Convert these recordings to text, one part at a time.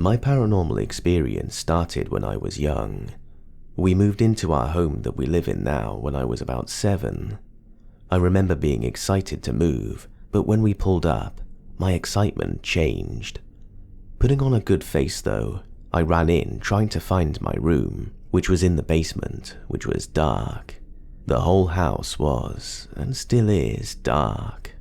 My paranormal experience started when I was young. We moved into our home that we live in now when I was about 7. I remember being excited to move, but when we pulled up, my excitement changed. Putting on a good face though, I ran in trying to find my room, which was in the basement, which was dark. The whole house was, and still is, dark.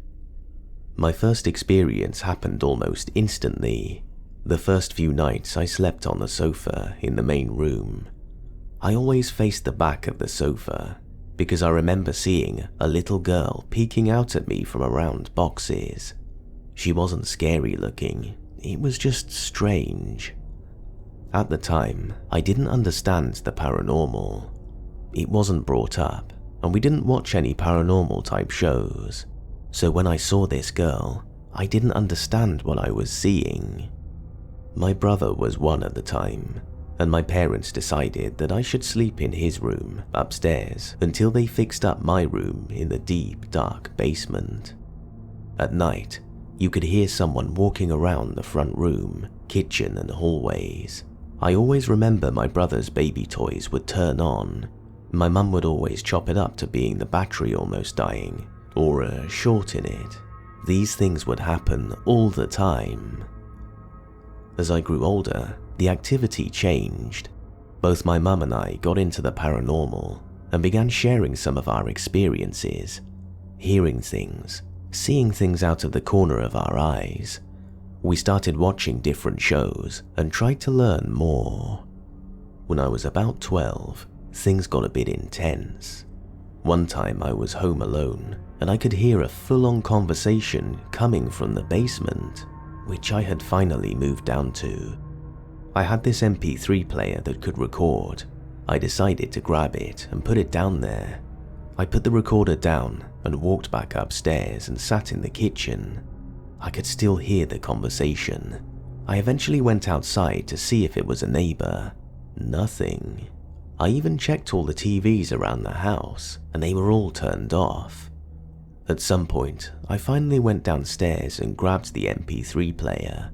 My first experience happened almost instantly. The first few nights I slept on the sofa in the main room. I always faced the back of the sofa because I remember seeing a little girl peeking out at me from around boxes. She wasn't scary looking, it was just strange. At the time, I didn't understand the paranormal. It wasn't brought up, and we didn't watch any paranormal type shows. So when I saw this girl, I didn't understand what I was seeing. My brother was 1 at the time, and my parents decided that I should sleep in his room upstairs until they fixed up my room in the deep, dark basement. At night, you could hear someone walking around the front room, kitchen and hallways. I always remember my brother's baby toys would turn on. My mum would always chop it up to being the battery almost dying, or a short in it. These things would happen all the time. As I grew older, the activity changed. Both my mum and I got into the paranormal and began sharing some of our experiences, hearing things, seeing things out of the corner of our eyes. We started watching different shows and tried to learn more. When I was about 12, things got a bit intense. One time I was home alone and I could hear a full-on conversation coming from the basement, which I had finally moved down to. I had this MP3 player that could record. I decided to grab it and put it down there. I put the recorder down and walked back upstairs and sat in the kitchen. I could still hear the conversation. I eventually went outside to see if it was a neighbor. Nothing. I even checked all the TVs around the house and they were all turned off. At some point, I finally went downstairs and grabbed the MP3 player.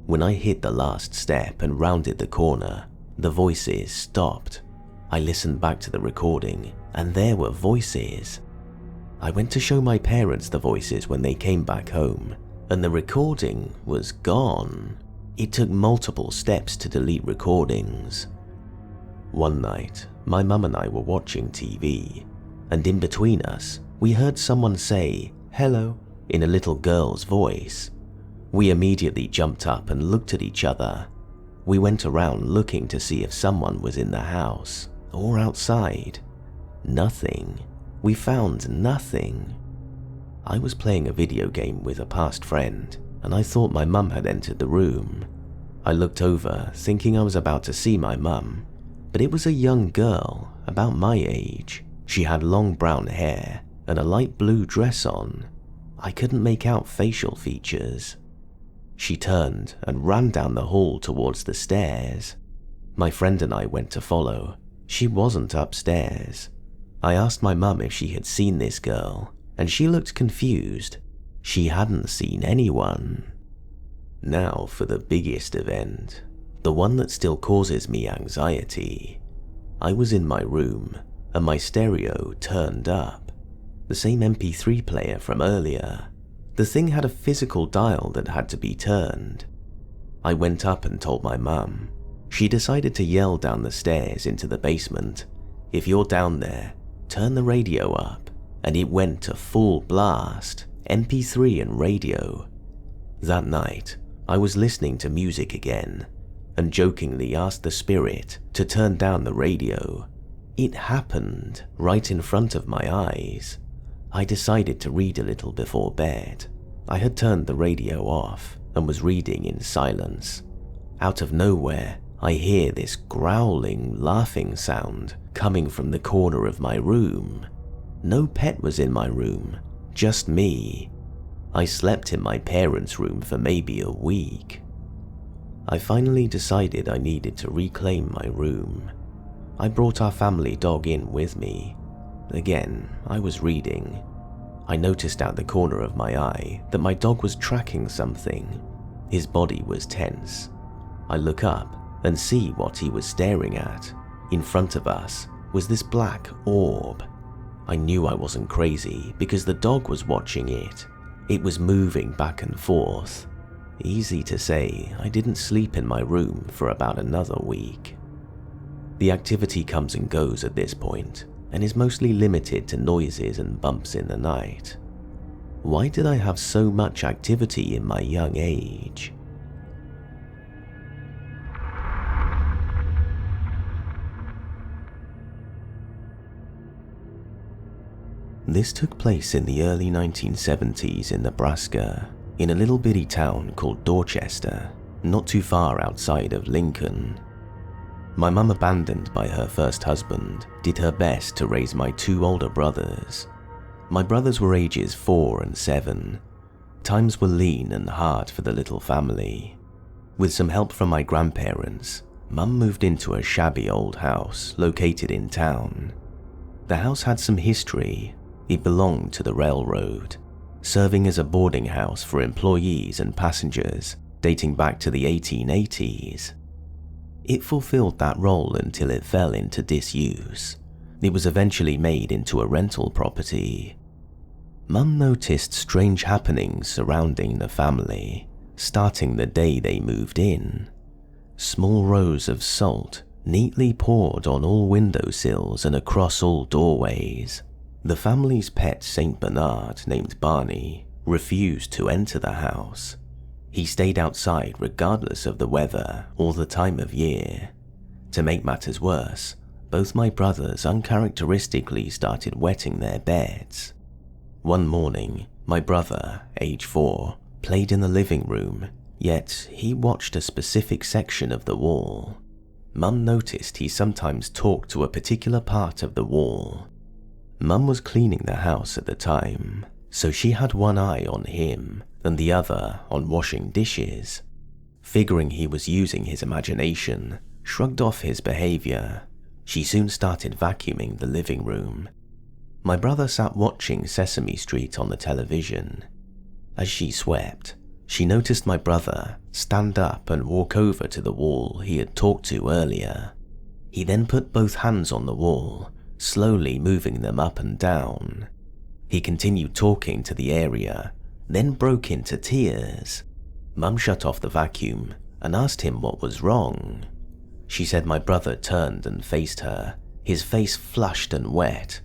When I hit the last step and rounded the corner, the voices stopped. I listened back to the recording, and there were voices. I went to show my parents the voices when they came back home, and the recording was gone. It took multiple steps to delete recordings. One night, my mum and I were watching TV, and in between us, we heard someone say, "Hello," in a little girl's voice. We immediately jumped up and looked at each other. We went around looking to see if someone was in the house or outside. Nothing. We found nothing. I was playing a video game with a past friend, and I thought my mum had entered the room. I looked over, thinking I was about to see my mum, but it was a young girl, about my age. She had long brown hair and a light blue dress on. I couldn't make out facial features. She turned and ran down the hall towards the stairs. My friend and I went to follow. She wasn't upstairs. I asked my mum if she had seen this girl, and she looked confused. She hadn't seen anyone. Now for the biggest event, the one that still causes me anxiety. I was in my room, and my stereo turned up. The same MP3 player from earlier. The thing had a physical dial that had to be turned. I went up and told my mum. She decided to yell down the stairs into the basement, "If you're down there, turn the radio up," and it went to full blast, MP3 and radio. That night, I was listening to music again, and jokingly asked the spirit to turn down the radio. It happened right in front of my eyes. I decided to read a little before bed. I had turned the radio off and was reading in silence. Out of nowhere, I hear this growling, laughing sound coming from the corner of my room. No pet was in my room, just me. I slept in my parents' room for maybe a week. I finally decided I needed to reclaim my room. I brought our family dog in with me. Again, I was reading. I noticed out the corner of my eye that my dog was tracking something. His body was tense. I look up and see what he was staring at. In front of us was this black orb. I knew I wasn't crazy because the dog was watching it. It was moving back and forth. Easy to say, I didn't sleep in my room for about another week. The activity comes and goes at this point and is mostly limited to noises and bumps in the night. Why did I have so much activity in my young age? This took place in the early 1970s in Nebraska, in a little bitty town called Dorchester, not too far outside of Lincoln. My mum, abandoned by her first husband, did her best to raise my two older brothers. My brothers were ages 4 and 7. Times were lean and hard for the little family. With some help from my grandparents, Mum moved into a shabby old house located in town. The house had some history. It belonged to the railroad, serving as a boarding house for employees and passengers dating back to the 1880s. It fulfilled that role until it fell into disuse. It was eventually made into a rental property. Mum noticed strange happenings surrounding the family, starting the day they moved in. Small rows of salt neatly poured on all windowsills and across all doorways. The family's pet Saint Bernard, named Barney, refused to enter the house. He stayed outside regardless of the weather or the time of year. To make matters worse, both my brothers uncharacteristically started wetting their beds. One morning, my brother, age 4, played in the living room, yet he watched a specific section of the wall. Mum noticed he sometimes talked to a particular part of the wall. Mum was cleaning the house at the time, so she had one eye on him and the other on washing dishes. Figuring he was using his imagination, shrugged off his behavior. She soon started vacuuming the living room. My brother sat watching Sesame Street on the television. As she swept, she noticed my brother stand up and walk over to the wall he had talked to earlier. He then put both hands on the wall, slowly moving them up and down. He continued talking to the area, then broke into tears. Mum shut off the vacuum and asked him what was wrong. She said my brother turned and faced her, his face flushed and wet.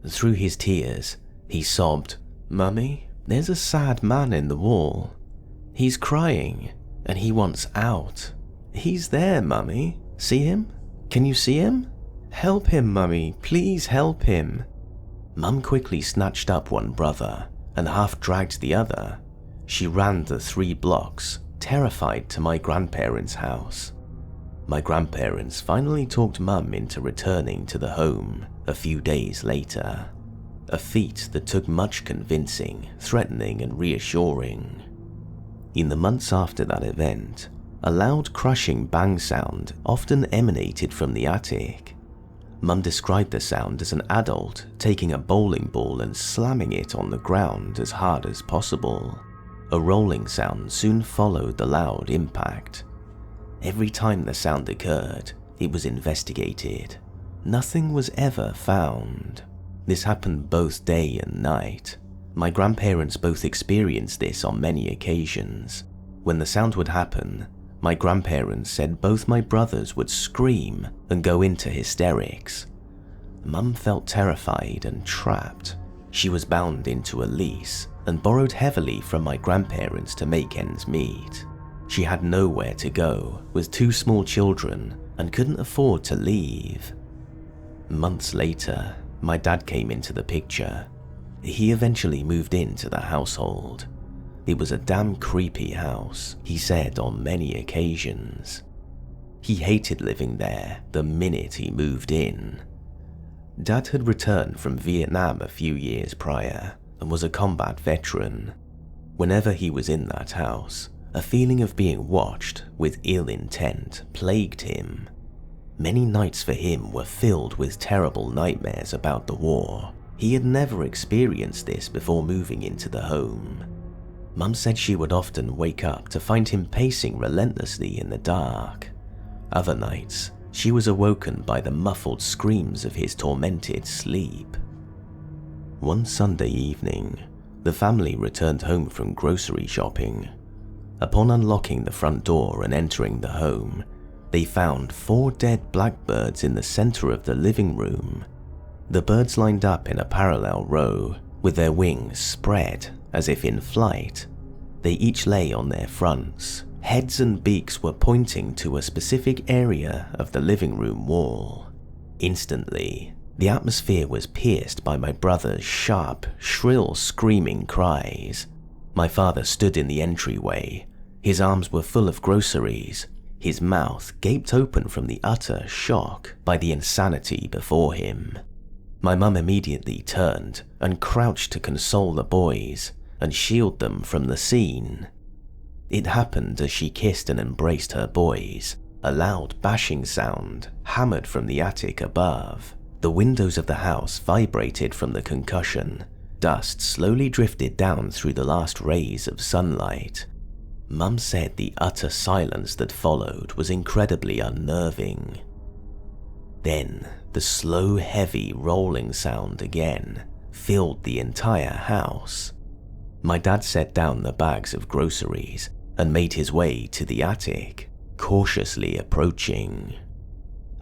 Through his tears, he sobbed, "Mummy, there's a sad man in the wall. He's crying, and he wants out. He's there, Mummy. See him? Can you see him? Help him, Mummy, please help him." Mum quickly snatched up one brother and half dragged the other. She ran the 3 blocks, terrified, to my grandparents' house. My grandparents finally talked Mum into returning to the home a few days later. A feat that took much convincing, threatening and reassuring. In the months after that event, a loud crushing bang sound often emanated from the attic. Mum described the sound as an adult taking a bowling ball and slamming it on the ground as hard as possible. A rolling sound soon followed the loud impact. Every time the sound occurred, it was investigated. Nothing was ever found. This happened both day and night. My grandparents both experienced this on many occasions. When the sound would happen, my grandparents said both my brothers would scream and go into hysterics. Mum felt terrified and trapped. She was bound into a lease and borrowed heavily from my grandparents to make ends meet. She had nowhere to go with 2 small children and couldn't afford to leave. Months later, my dad came into the picture. He eventually moved into the household. It was a damn creepy house, he said on many occasions. He hated living there the minute he moved in. Dad had returned from Vietnam a few years prior and was a combat veteran. Whenever he was in that house, a feeling of being watched with ill intent plagued him. Many nights for him were filled with terrible nightmares about the war. He had never experienced this before moving into the home. Mum said she would often wake up to find him pacing relentlessly in the dark. Other nights, she was awoken by the muffled screams of his tormented sleep. One Sunday evening, the family returned home from grocery shopping. Upon unlocking the front door and entering the home, they found 4 dead blackbirds in the center of the living room. The birds lined up in a parallel row, with their wings spread as if in flight. They each lay on their fronts. Heads and beaks were pointing to a specific area of the living room wall. Instantly, the atmosphere was pierced by my brother's sharp, shrill screaming cries. My father stood in the entryway. His arms were full of groceries. His mouth gaped open from the utter shock by the insanity before him. My mum immediately turned and crouched to console the boys and shield them from the scene. It happened as she kissed and embraced her boys. A loud bashing sound hammered from the attic above. The windows of the house vibrated from the concussion. Dust slowly drifted down through the last rays of sunlight. Mum said the utter silence that followed was incredibly unnerving. Then, the slow, heavy rolling sound again filled the entire house. My dad set down the bags of groceries and made his way to the attic, cautiously approaching.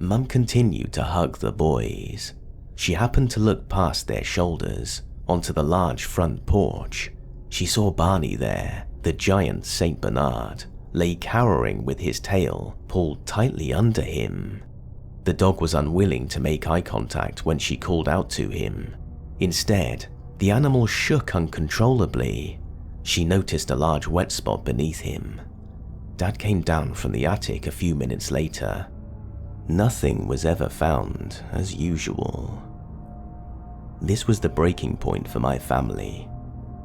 Mum continued to hug the boys. She happened to look past their shoulders onto the large front porch. She saw Barney there. The giant Saint Bernard lay cowering with his tail pulled tightly under him. The dog was unwilling to make eye contact when she called out to him. Instead, the animal shook uncontrollably. She noticed a large wet spot beneath him. Dad came down from the attic a few minutes later. Nothing was ever found as usual. This was the breaking point for my family.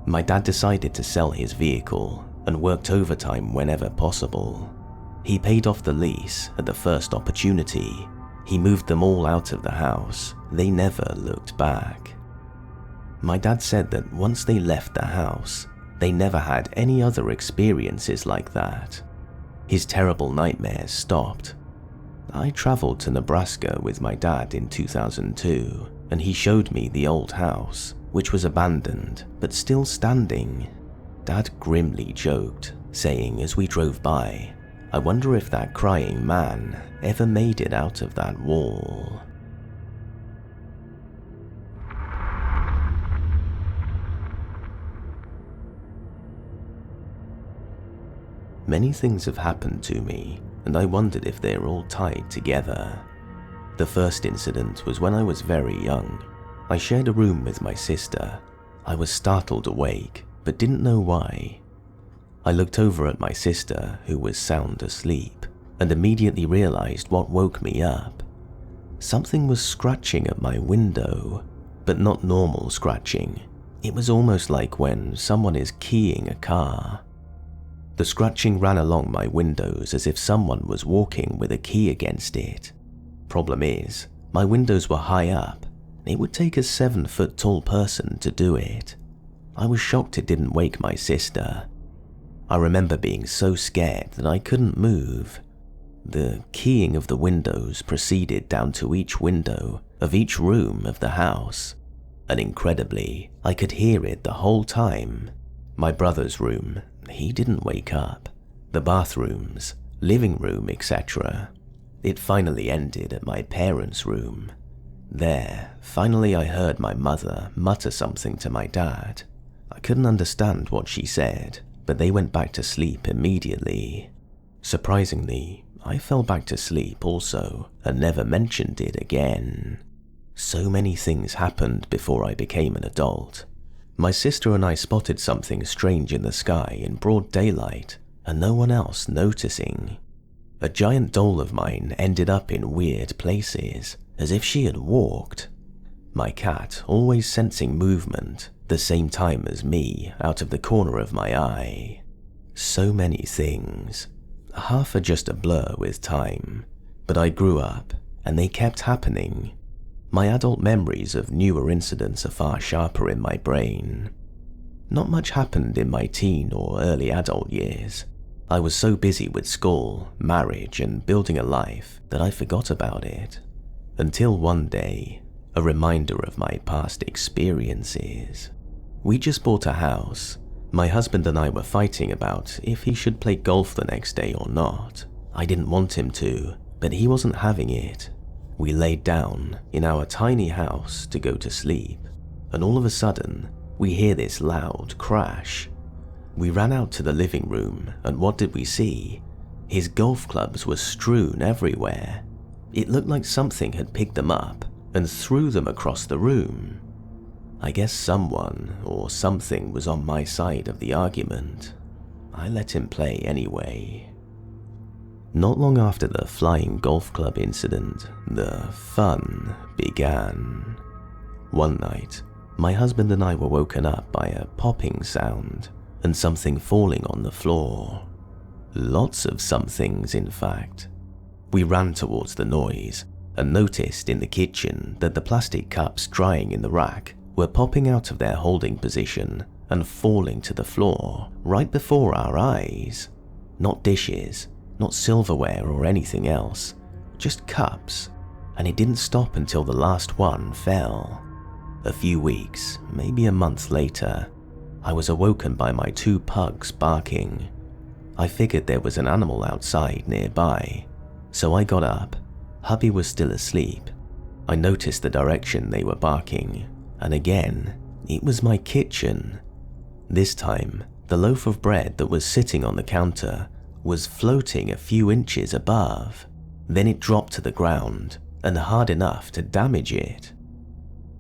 My dad decided to sell his vehicle and worked overtime whenever possible. He paid off the lease at the first opportunity. He moved them all out of the house. They never looked back. My dad said that once they left the house, they never had any other experiences like that. His terrible nightmares stopped. I traveled to Nebraska with my dad in 2002, and he showed me the old house, which was abandoned but still standing. Dad grimly joked, saying as we drove by, "I wonder if that crying man ever made it out of that wall." Many things have happened to me, and I wondered if they're all tied together. The first incident was when I was very young. I shared a room with my sister. I was startled awake, but didn't know why. I looked over at my sister, who was sound asleep, and immediately realized what woke me up. Something was scratching at my window, but not normal scratching. It was almost like when someone is keying a car. The scratching ran along my windows as if someone was walking with a key against it. Problem is, my windows were high up. It would take a 7-foot-tall person to do it. I was shocked it didn't wake my sister. I remember being so scared that I couldn't move. The keying of the windows proceeded down to each window of each room of the house, and incredibly, I could hear it the whole time. My brother's room, he didn't wake up. The bathrooms, living room, etc. It finally ended at my parents' room. There, finally I heard my mother mutter something to my dad. I couldn't understand what she said, but they went back to sleep immediately. Surprisingly, I fell back to sleep also and never mentioned it again. So many things happened before I became an adult. My sister and I spotted something strange in the sky in broad daylight, and no one else noticing. A giant doll of mine ended up in weird places, as if she had walked. My cat always sensing movement, the same time as me out of the corner of my eye. So many things. Half are just a blur with time, but I grew up, and they kept happening. My adult memories of newer incidents are far sharper in my brain. Not much happened in my teen or early adult years. I was so busy with school, marriage, and building a life that I forgot about it. Until one day, a reminder of my past experiences. We just bought a house. My husband and I were fighting about if he should play golf the next day or not. I didn't want him to, but he wasn't having it. We laid down in our tiny house to go to sleep, and all of a sudden, we hear this loud crash. We ran out to the living room, and what did we see? His golf clubs were strewn everywhere. It looked like something had picked them up and threw them across the room. I guess someone or something was on my side of the argument. I let him play anyway. Not long after the flying golf club incident, the fun began. One night, my husband and I were woken up by a popping sound and something falling on the floor. Lots of somethings, in fact. We ran towards the noise and noticed in the kitchen that the plastic cups drying in the rack were popping out of their holding position and falling to the floor right before our eyes. Not dishes, not silverware or anything else, just cups, and it didn't stop until the last one fell. A few weeks, maybe a month later, I was awoken by my 2 pugs barking. I figured there was an animal outside nearby, so I got up. Hubby was still asleep. I noticed the direction they were barking, and again, it was my kitchen. This time, the loaf of bread that was sitting on the counter was floating a few inches above. Then it dropped to the ground, and hard enough to damage it.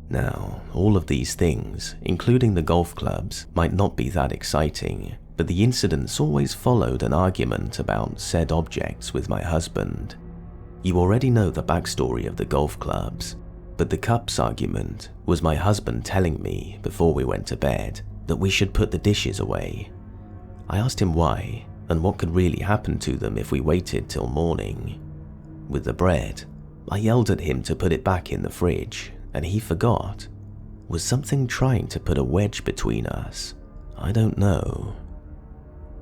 Now, all of these things, including the golf clubs, might not be that exciting, but the incidents always followed an argument about said objects with my husband. You already know the backstory of the golf clubs, but the cups argument was my husband telling me before we went to bed that we should put the dishes away. I asked him why, and what could really happen to them if we waited till morning. With the bread, I yelled at him to put it back in the fridge, and he forgot. Was something trying to put a wedge between us? I don't know.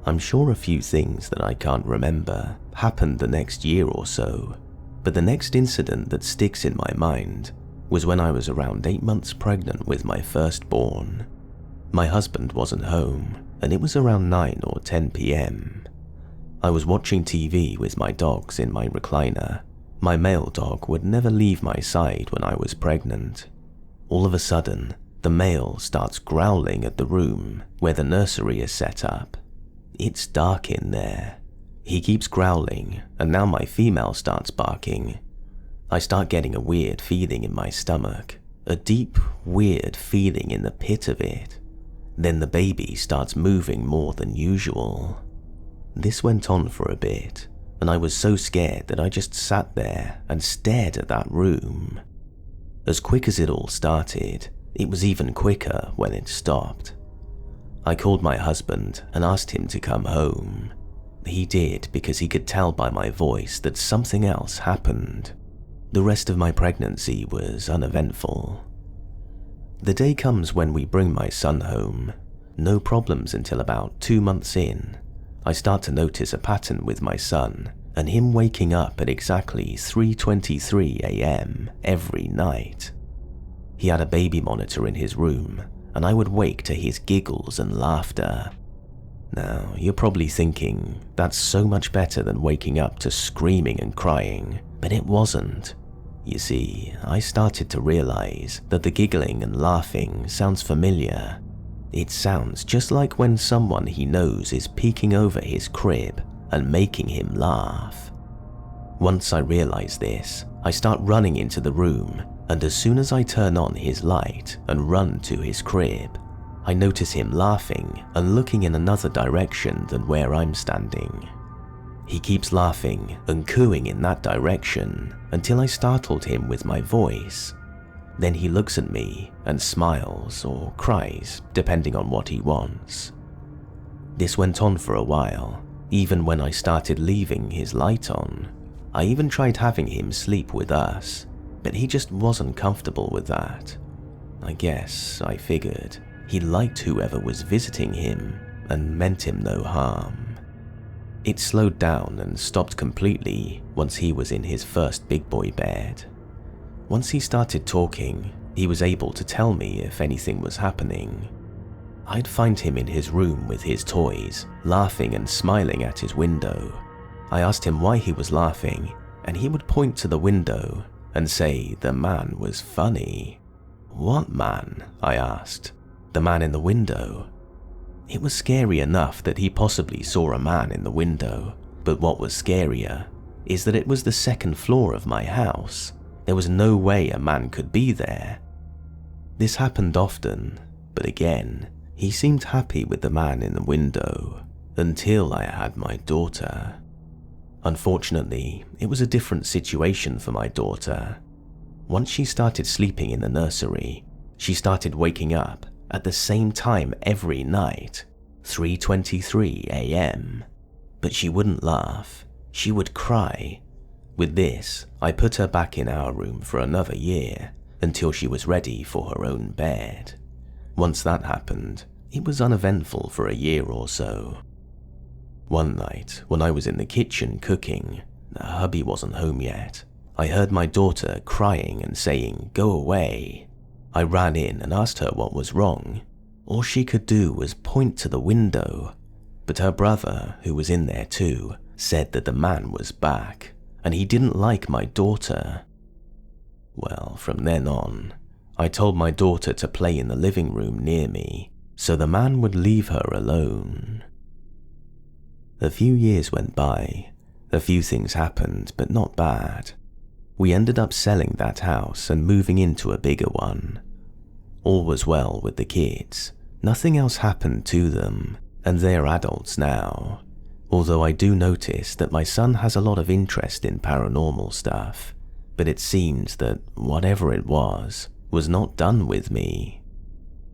I'm sure a few things that I can't remember happened the next year or so, but the next incident that sticks in my mind was when I was around 8 months pregnant with my firstborn. My husband wasn't home, and it was around 9 or 10 p.m. I was watching TV with my dogs in my recliner. My male dog would never leave my side when I was pregnant. All of a sudden, the male starts growling at the room where the nursery is set up. It's dark in there. He keeps growling, and now my female starts barking. I start getting a weird feeling in my stomach, a deep, weird feeling in the pit of it. Then the baby starts moving more than usual. This went on for a bit, and I was so scared that I just sat there and stared at that room. As quick as it all started, it was even quicker when it stopped. I called my husband and asked him to come home. He did because he could tell by my voice that something else happened. The rest of my pregnancy was uneventful. The day comes when we bring my son home. No problems until about 2 months in. I start to notice a pattern with my son and him waking up at exactly 3:23 a.m. every night. He had a baby monitor in his room, and I would wake to his giggles and laughter. Now, you're probably thinking, that's so much better than waking up to screaming and crying, but it wasn't. You see, I started to realize that the giggling and laughing sounds familiar. It sounds just like when someone he knows is peeking over his crib and making him laugh. Once I realize this, I start running into the room, and as soon as I turn on his light and run to his crib, I notice him laughing and looking in another direction than where I'm standing. He keeps laughing and cooing in that direction until I startled him with my voice. Then he looks at me and smiles or cries, depending on what he wants. This went on for a while, even when I started leaving his light on. I even tried having him sleep with us, but he just wasn't comfortable with that. I guess, I figured, He liked whoever was visiting him and meant him no harm. It slowed down and stopped completely once he was in his first big boy bed. Once he started talking, he was able to tell me if anything was happening. I'd find him in his room with his toys, laughing and smiling at his window. I asked him why he was laughing, and he would point to the window and say the man was funny. "What man?" I asked. "The man in the window." It was scary enough that he possibly saw a man in the window, but what was scarier is that it was the second floor of my house. There was no way a man could be there. This happened often, but again, he seemed happy with the man in the window until I had my daughter. Unfortunately, it was a different situation for my daughter. Once she started sleeping in the nursery, she started waking up at the same time every night, 3:23 a.m. But she wouldn't laugh, she would cry. With this, I put her back in our room for another year until she was ready for her own bed. Once that happened, it was uneventful for a year or so. One night, when I was in the kitchen cooking, hubby wasn't home yet. I heard my daughter crying and saying, "Go away." I ran in and asked her what was wrong. All she could do was point to the window, but her brother, who was in there too, said that the man was back, and he didn't like my daughter. Well, from then on, I told my daughter to play in the living room near me, so the man would leave her alone. A few years went by. A few things happened, but not bad. We ended up selling that house and moving into a bigger one. All was well with the kids. Nothing else happened to them, and they are adults now. Although I do notice that my son has a lot of interest in paranormal stuff, but it seems that whatever it was not done with me.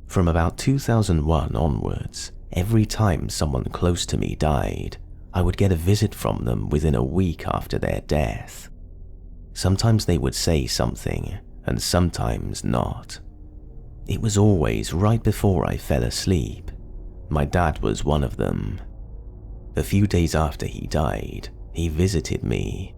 From about 2001 onwards, every time someone close to me died, I would get a visit from them within a week after their death. Sometimes they would say something, and sometimes not. It was always right before I fell asleep. My dad was one of them. A few days after he died, he visited me.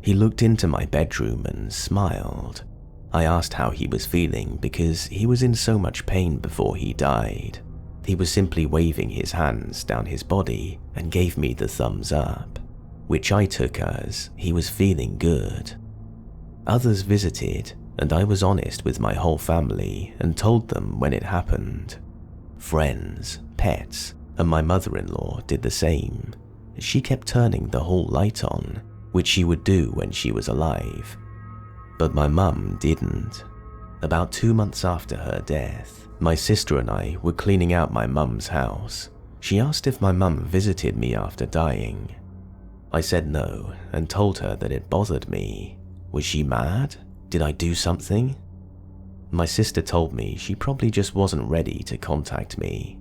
He looked into my bedroom and smiled. I asked how he was feeling because he was in so much pain before he died. He was simply waving his hands down his body and gave me the thumbs up, which I took as he was feeling good. Others visited, and I was honest with my whole family and told them when it happened. Friends, pets, and my mother-in-law did the same. She kept turning the hall light on, which she would do when she was alive. But my mum didn't. About 2 months after her death, my sister and I were cleaning out my mum's house. She asked if my mum visited me after dying. I said no and told her that it bothered me. Was she mad? Did I do something? My sister told me she probably just wasn't ready to contact me.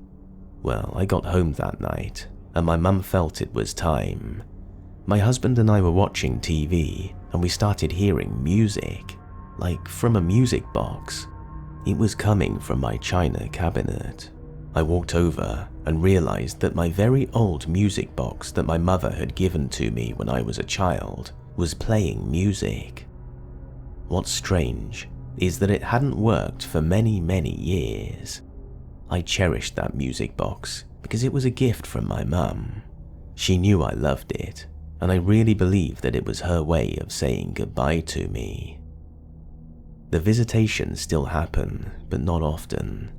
Well, I got home that night, and my mum felt it was time. My husband and I were watching TV, and we started hearing music, like from a music box. It was coming from my china cabinet. I walked over and realized that my very old music box that my mother had given to me when I was a child was playing music. What's strange is that it hadn't worked for many, many years. I cherished that music box because it was a gift from my mum. She knew I loved it, and I really believed that it was her way of saying goodbye to me. The visitations still happen, but not often.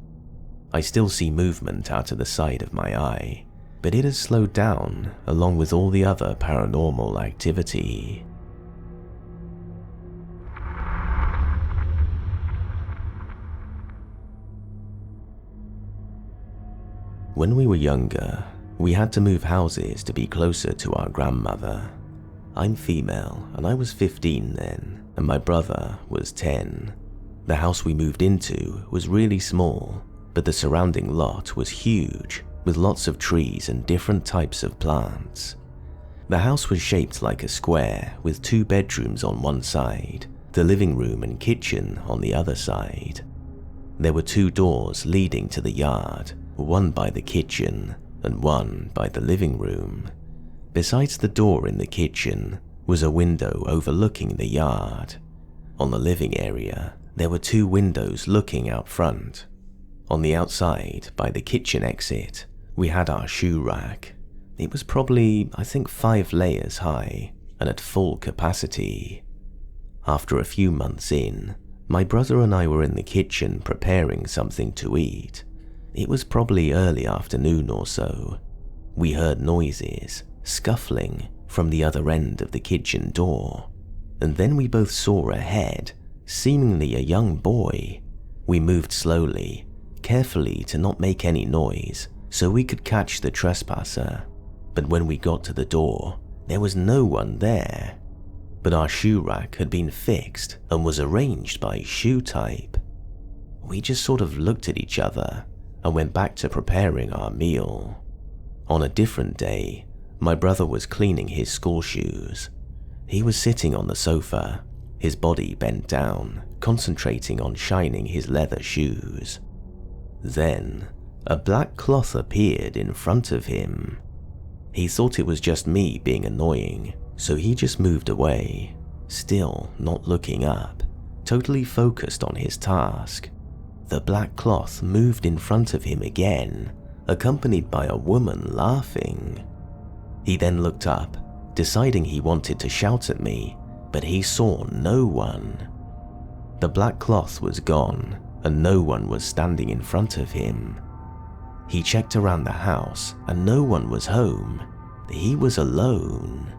I still see movement out of the side of my eye, but it has slowed down along with all the other paranormal activity. When we were younger, we had to move houses to be closer to our grandmother. I'm female, and I was 15 then, and my brother was 10. The house we moved into was really small, but the surrounding lot was huge, with lots of trees and different types of plants. The house was shaped like a square, with 2 bedrooms on one side, the living room and kitchen on the other side. There were 2 doors leading to the yard, one by the kitchen and one by the living room. Besides the door in the kitchen was a window overlooking the yard. On the living area, there were 2 windows looking out front. On the outside, by the kitchen exit, we had our shoe rack. It was probably, I think, 5 layers high and at full capacity. After a few months in, my brother and I were in the kitchen preparing something to eat. It was probably early afternoon or so. We heard noises, scuffling, from the other end of the kitchen door. And then we both saw a head, seemingly a young boy. We moved slowly, carefully to not make any noise, so we could catch the trespasser. But when we got to the door, there was no one there. But our shoe rack had been fixed and was arranged by shoe type. We just sort of looked at each other and went back to preparing our meal. On a different day, my brother was cleaning his school shoes. He was sitting on the sofa, his body bent down, concentrating on shining his leather shoes. Then, a black cloth appeared in front of him. He thought it was just me being annoying, so he just moved away, still not looking up, totally focused on his task. The black cloth moved in front of him again, accompanied by a woman laughing. He then looked up, deciding he wanted to shout at me, but he saw no one. The black cloth was gone, and no one was standing in front of him. He checked around the house, and no one was home. He was alone.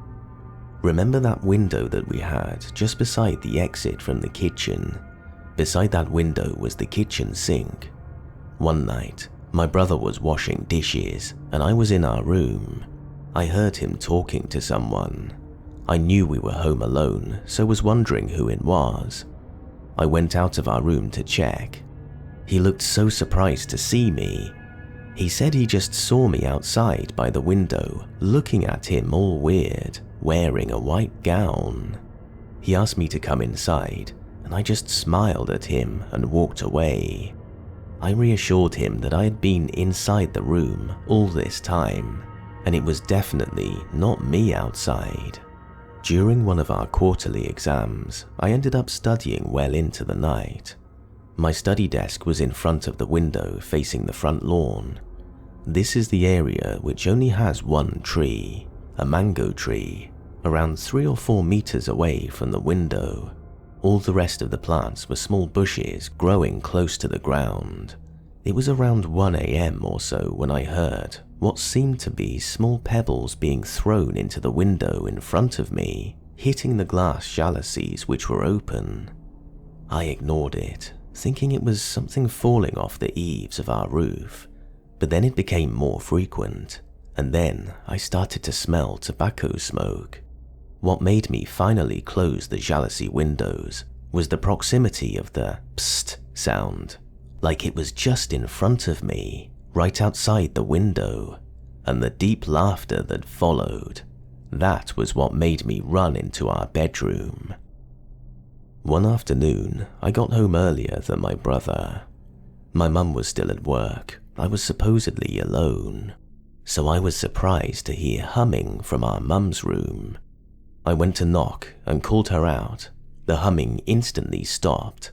Remember that window that we had just beside the exit from the kitchen? Beside that window was the kitchen sink. One night, my brother was washing dishes, and I was in our room. I heard him talking to someone. I knew we were home alone, so was wondering who it was. I went out of our room to check. He looked so surprised to see me. He said he just saw me outside by the window, looking at him all weird, wearing a white gown. He asked me to come inside, and I just smiled at him and walked away. I reassured him that I had been inside the room all this time, and it was definitely not me outside. During one of our quarterly exams, I ended up studying well into the night. My study desk was in front of the window facing the front lawn. This is the area which only has one tree, a mango tree, around 3 or 4 meters away from the window. All the rest of the plants were small bushes growing close to the ground. It was around 1 a.m. or so when I heard what seemed to be small pebbles being thrown into the window in front of me, hitting the glass jalousies which were open. I ignored it, thinking it was something falling off the eaves of our roof, but then it became more frequent, and then I started to smell tobacco smoke. What made me finally close the jalousie windows was the proximity of the psst sound, like it was just in front of me, right outside the window, and the deep laughter that followed. That was what made me run into our bedroom. One afternoon, I got home earlier than my brother. My mum was still at work. I was supposedly alone, so I was surprised to hear humming from our mum's room. I went to knock and called her out. The humming instantly stopped,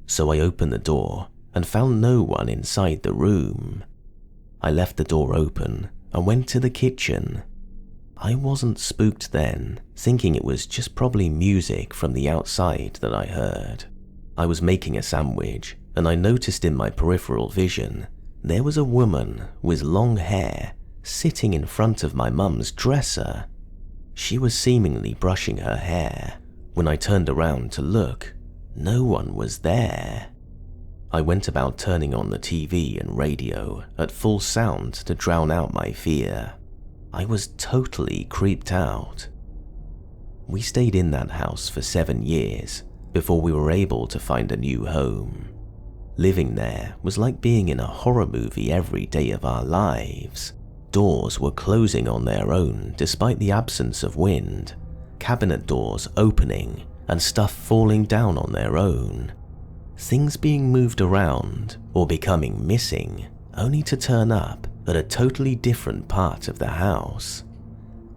so I opened the door and found no one inside the room. I left the door open and went to the kitchen. I wasn't spooked then, thinking it was just probably music from the outside that I heard. I was making a sandwich, and I noticed in my peripheral vision there was a woman with long hair sitting in front of my mum's dresser. She was seemingly brushing her hair. When I turned around to look, no one was there. I went about turning on the TV and radio at full sound to drown out my fear. I was totally creeped out. We stayed in that house for 7 years before we were able to find a new home. Living there was like being in a horror movie every day of our lives. Doors were closing on their own despite the absence of wind, cabinet doors opening and stuff falling down on their own. things being moved around or becoming missing, only to turn up at a totally different part of the house.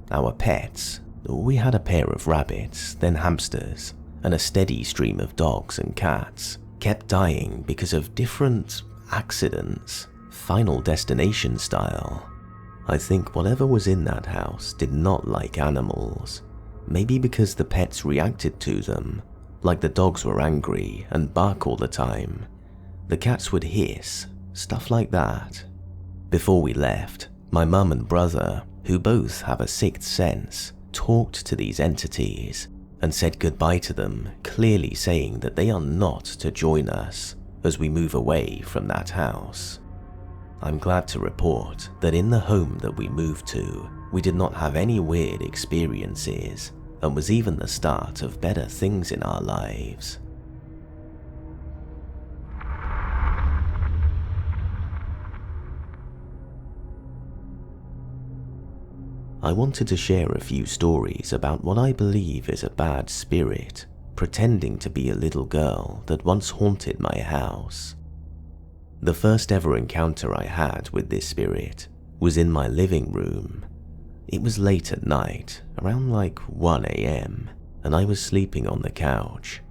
Our pets, we had a pair of rabbits, then hamsters, and a steady stream of dogs and cats, kept dying because of different accidents, Final Destination style. I think whatever was in that house did not like animals, maybe because the pets reacted to them, like the dogs were angry and bark all the time. The cats would hiss, stuff like that. Before we left, my mum and brother, who both have a sixth sense, talked to these entities and said goodbye to them, clearly saying that they are not to join us as we move away from that house. I'm glad to report that in the home that we moved to, we did not have any weird experiences and was even the start of better things in our lives. I wanted to share a few stories about what I believe is a bad spirit pretending to be a little girl that once haunted my house. The first ever encounter I had with this spirit was in my living room. It was late at night, around like 1 AM, and I was sleeping on the couch.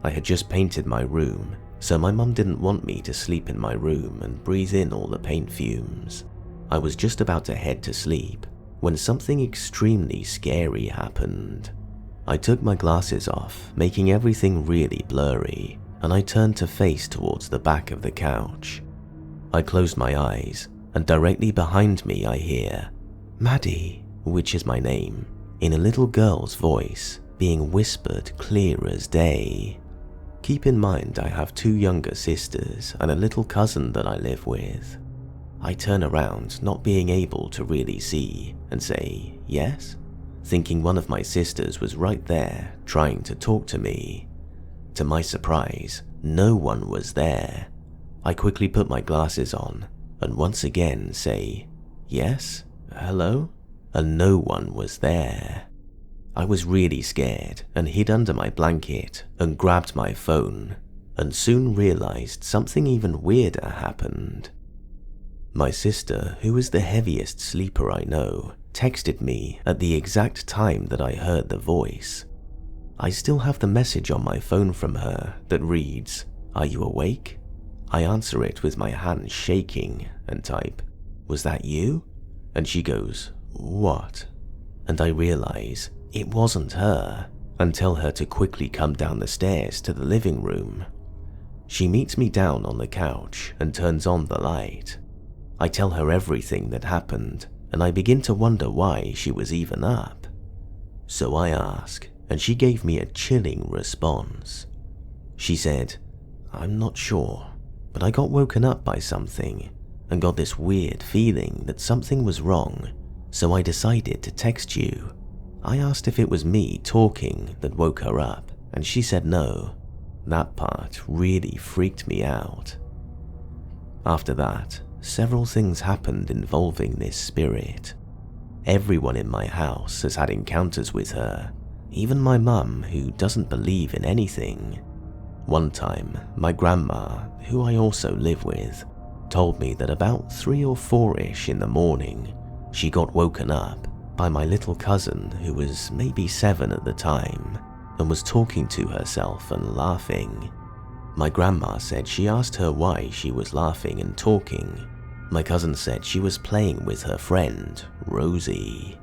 I had just painted my room, so my mum didn't want me to sleep in my room and breathe in all the paint fumes. I was just about to head to sleep when something extremely scary happened. I took my glasses off, making everything really blurry, and I turned to face towards the back of the couch. I closed my eyes, and directly behind me I hear, "Maddie," which is my name, in a little girl's voice, being whispered clear as day. Keep in mind I have 2 younger sisters and a little cousin that I live with. I turn around, not being able to really see, and say, "Yes?" thinking one of my sisters was right there, trying to talk to me. To my surprise, no one was there. I quickly put my glasses on, and once again say, "Yes? Hello?" and no one was there. I was really scared and hid under my blanket and grabbed my phone, and soon realized something even weirder happened. My sister, who is the heaviest sleeper I know, texted me at the exact time that I heard the voice. I still have the message on my phone from her that reads, "Are you awake?" I answer it with my hands shaking and type, "Was that you?" And she goes, "What?" And I realize it wasn't her and tell her to quickly come down the stairs to the living room. She meets me down on the couch and turns on the light. I tell her everything that happened, and I begin to wonder why she was even up. So I ask, and she gave me a chilling response. She said, "I'm not sure, but I got woken up by something and got this weird feeling that something was wrong, so I decided to text you." I asked if it was me talking that woke her up, and she said no. That part really freaked me out. After that, several things happened involving this spirit. Everyone in my house has had encounters with her, even my mum, who doesn't believe in anything. One time, my grandma, who I also live with, told me that about 3 or 4-ish in the morning, she got woken up by my little cousin, who was maybe 7 at the time, and was talking to herself and laughing. My grandma said she asked her why she was laughing and talking. My cousin said she was playing with her friend, Rosie.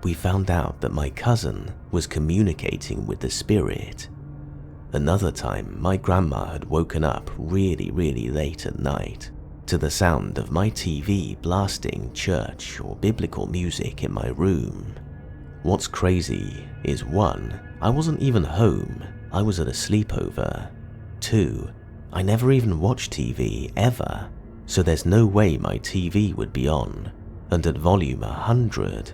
We found out that my cousin was communicating with the spirit. Another time, my grandma had woken up really late at night to the sound of my TV blasting church or biblical music in my room. What's crazy is 1, I wasn't even home, I was at a sleepover. 2, I never even watched TV ever, so there's no way my TV would be on and at volume 100.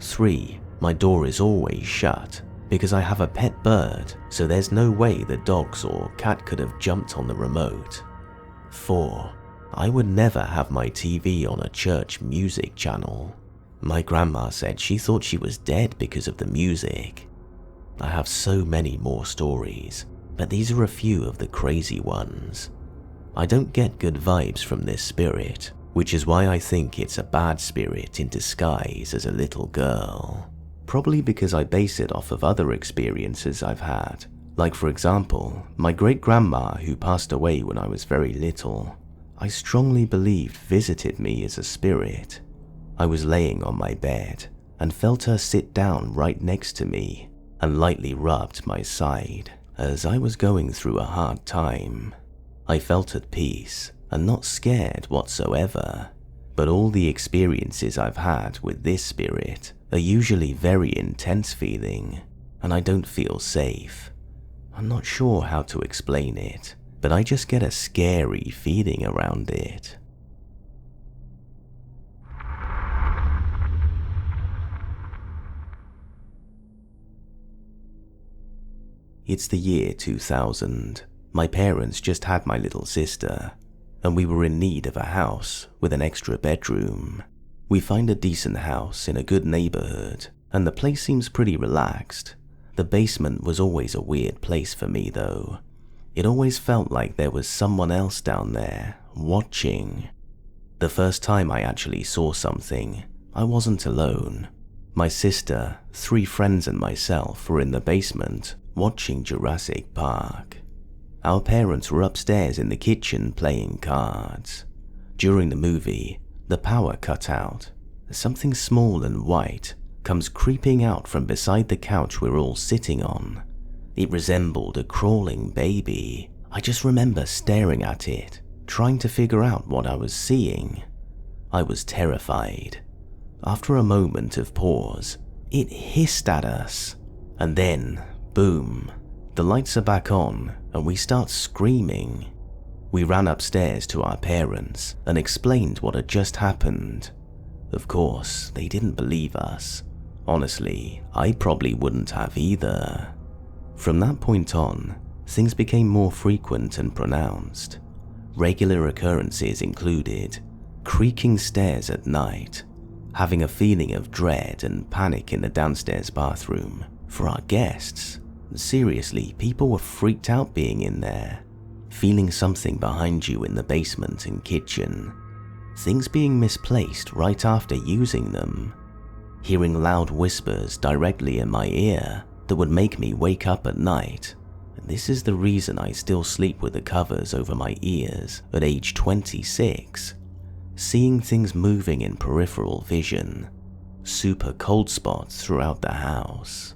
3, my door is always shut because I have a pet bird, so there's no way the dogs or cat could have jumped on the remote. 4, I would never have my TV on a church music channel. My grandma said she thought she was dead because of the music. I have so many more stories, but these are a few of the crazy ones. I don't get good vibes from this spirit, which is why I think it's a bad spirit in disguise as a little girl. Probably because I base it off of other experiences I've had. Like for example, my great-grandma who passed away when I was very little, I strongly believed visited me as a spirit. I was laying on my bed and felt her sit down right next to me and lightly rubbed my side as I was going through a hard time. I felt at peace and not scared whatsoever, but all the experiences I've had with this spirit are usually very intense feeling, and I don't feel safe. I'm not sure how to explain it, but I just get a scary feeling around it. It's the year 2000. My parents just had my little sister, and we were in need of a house with an extra bedroom. We find a decent house in a good neighborhood, and the place seems pretty relaxed. The basement was always a weird place for me though. It always felt like there was someone else down there, watching. The first time I actually saw something, I wasn't alone. My sister, 3 friends and myself were in the basement watching Jurassic Park. Our parents were upstairs in the kitchen playing cards. During the movie, the power cut out. Something small and white comes creeping out from beside the couch we're all sitting on. It resembled a crawling baby. I just remember staring at it, trying to figure out what I was seeing. I was terrified. After a moment of pause, it hissed at us. And then, boom, the lights are back on and we start screaming. We ran upstairs to our parents and explained what had just happened. Of course, they didn't believe us. Honestly, I probably wouldn't have either. From that point on, things became more frequent and pronounced. Regular occurrences included creaking stairs at night, having a feeling of dread and panic in the downstairs bathroom for our guests. Seriously, people were freaked out being in there. Feeling something behind you in the basement and kitchen. Things being misplaced right after using them. Hearing loud whispers directly in my ear that would make me wake up at night. This is the reason I still sleep with the covers over my ears at age 26. Seeing things moving in peripheral vision. Super cold spots throughout the house.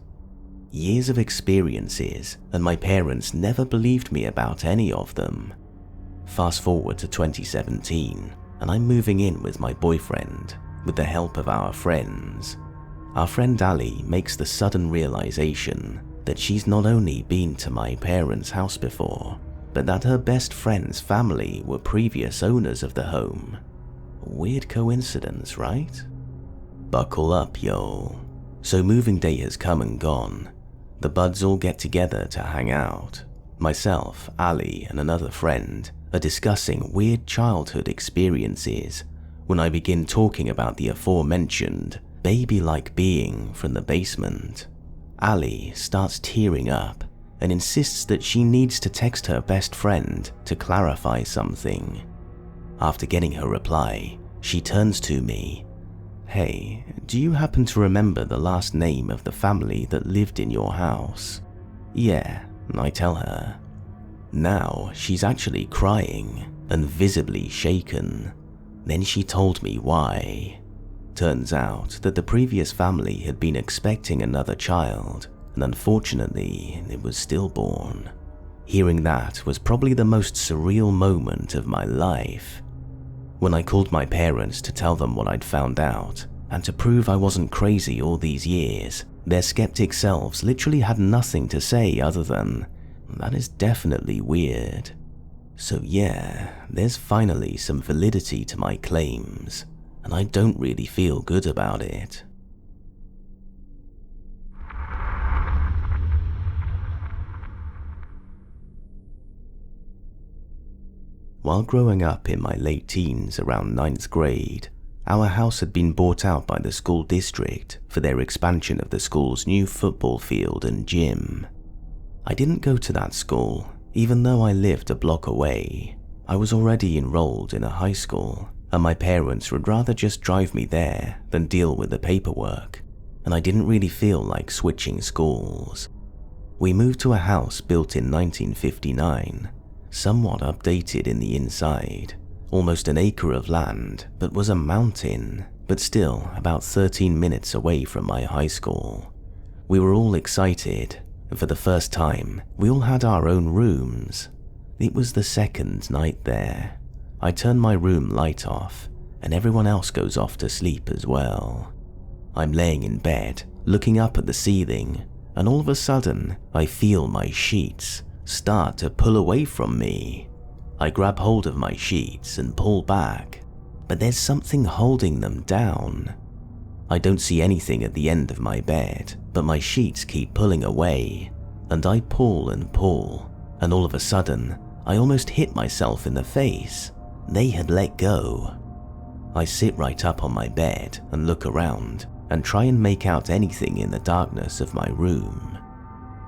Years of experiences, and my parents never believed me about any of them. Fast forward to 2017, and I'm moving in with my boyfriend, with the help of our friends. Our friend Ali makes the sudden realization that she's not only been to my parents' house before, but that her best friend's family were previous owners of the home. Weird coincidence, right? Buckle up, yo. So moving day has come and gone. The buds all get together to hang out. Myself, Ali, and another friend are discussing weird childhood experiences when I begin talking about the aforementioned baby-like being from the basement. Ali starts tearing up and insists that she needs to text her best friend to clarify something. After getting her reply, she turns to me. "Hey, do you happen to remember the last name of the family that lived in your house?" "Yeah," I tell her. Now she's actually crying and visibly shaken. Then she told me why. Turns out that the previous family had been expecting another child, and unfortunately it was stillborn. Hearing that was probably the most surreal moment of my life. When I called my parents to tell them what I'd found out, and to prove I wasn't crazy all these years, their skeptic selves literally had nothing to say other than, "That is definitely weird." So yeah, there's finally some validity to my claims, and I don't really feel good about it. While growing up in my late teens around 9th grade, our house had been bought out by the school district for their expansion of the school's new football field and gym. I didn't go to that school, even though I lived a block away. I was already enrolled in a high school, and my parents would rather just drive me there than deal with the paperwork, and I didn't really feel like switching schools. We moved to a house built in 1959, somewhat updated in the inside, almost an acre of land that was a mountain, but still about 13 minutes away from my high school. We were all excited, and for the first time, we all had our own rooms. It was the second night there. I turn my room light off, and everyone else goes off to sleep as well. I'm laying in bed, looking up at the ceiling, and all of a sudden, I feel my sheets start to pull away from me. I grab hold of my sheets and pull back, but there's something holding them down. I don't see anything at the end of my bed, but my sheets keep pulling away, and I pull, and all of a sudden, I almost hit myself in the face. They had let go. I sit right up on my bed and look around and try and make out anything in the darkness of my room.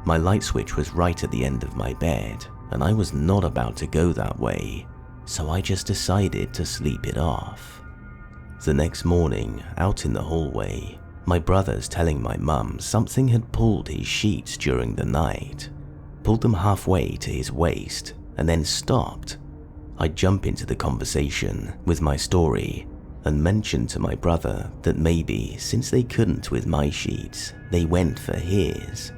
My light switch was right at the end of my bed, and I was not about to go that way, so I just decided to sleep it off. The next morning, out in the hallway, my brother's telling my mum something had pulled his sheets during the night, pulled them halfway to his waist, and then stopped. I jump into the conversation with my story and mention to my brother that maybe since they couldn't with my sheets, they went for his.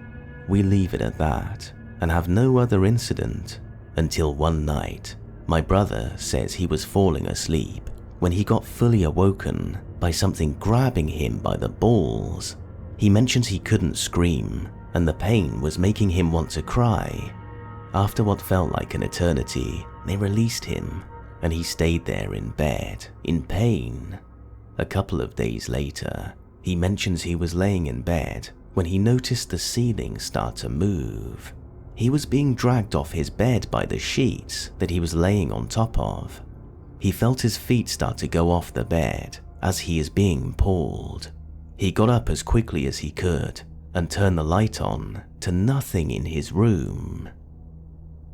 We leave it at that and have no other incident until one night, my brother says he was falling asleep when he got fully awoken by something grabbing him by the balls. He mentions he couldn't scream and the pain was making him want to cry. After what felt like an eternity, they released him and he stayed there in bed, in pain. A couple of days later, he mentions he was laying in bed when he noticed the ceiling start to move. He was being dragged off his bed by the sheets that he was laying on top of. He felt his feet start to go off the bed as he is being pulled. He got up as quickly as he could and turned the light on to nothing in his room.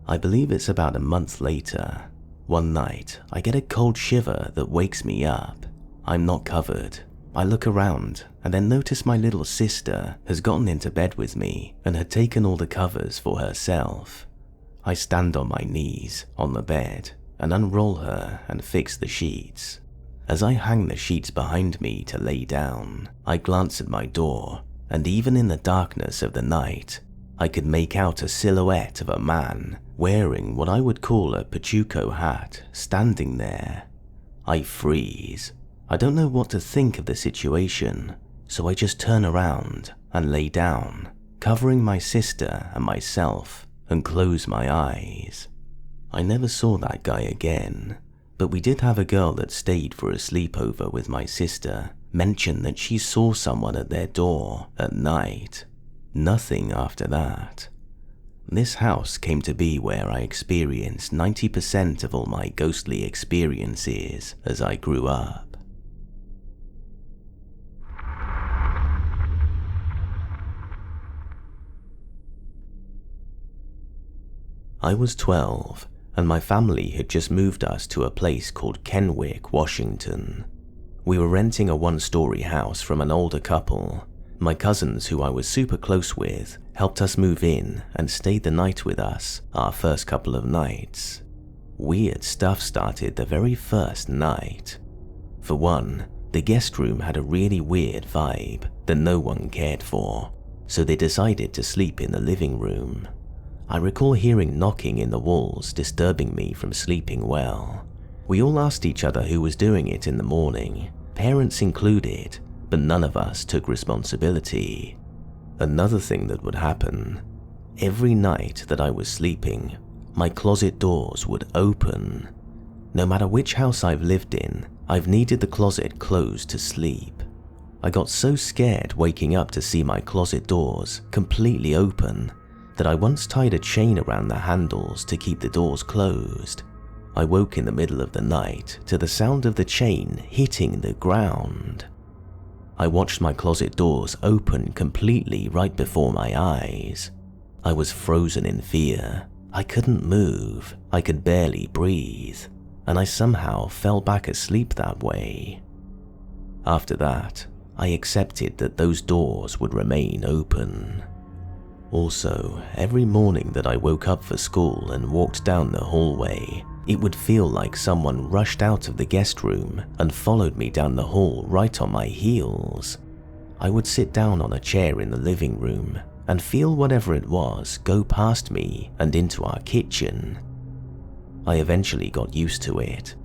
I believe it's about a month later. One night, I get a cold shiver that wakes me up. I'm not covered. I look around and then notice my little sister has gotten into bed with me and had taken all the covers for herself. I stand on my knees on the bed and unroll her and fix the sheets. As I hang the sheets behind me to lay down, I glance at my door, and even in the darkness of the night, I could make out a silhouette of a man wearing what I would call a Pachuco hat standing there. I freeze. I don't know what to think of the situation, so I just turn around and lay down, covering my sister and myself, and close my eyes. I never saw that guy again, but we did have a girl that stayed for a sleepover with my sister mention that she saw someone at their door at night. Nothing after that. This house came to be where I experienced 90% of all my ghostly experiences as I grew up. I was 12, and my family had just moved us to a place called Kennewick, Washington. We were renting a one-story house from an older couple. My cousins, who I was super close with, helped us move in and stayed the night with us our first couple of nights. Weird stuff started the very first night. For one, the guest room had a really weird vibe that no one cared for, so they decided to sleep in the living room. I recall hearing knocking in the walls disturbing me from sleeping well. We all asked each other who was doing it in the morning, parents included, but none of us took responsibility. Another thing that would happen, every night that I was sleeping, my closet doors would open. No matter which house I've lived in, I've needed the closet closed to sleep. I got so scared waking up to see my closet doors completely open that I once tied a chain around the handles to keep the doors closed. I woke in the middle of the night to the sound of the chain hitting the ground. I watched my closet doors open completely right before my eyes. I was frozen in fear. I couldn't move, I could barely breathe, and I somehow fell back asleep that way. After that, I accepted that those doors would remain open. Also, every morning that I woke up for school and walked down the hallway, it would feel like someone rushed out of the guest room and followed me down the hall right on my heels. I would sit down on a chair in the living room and feel whatever it was go past me and into our kitchen. I eventually got used to it.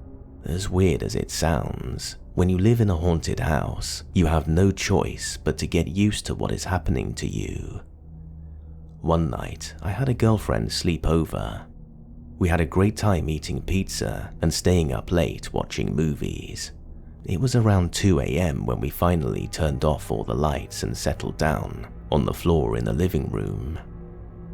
As weird as it sounds, when you live in a haunted house, you have no choice but to get used to what is happening to you. One night, I had a girlfriend sleep over. We had a great time eating pizza and staying up late watching movies. It was around 2 a.m. when we finally turned off all the lights and settled down on the floor in the living room.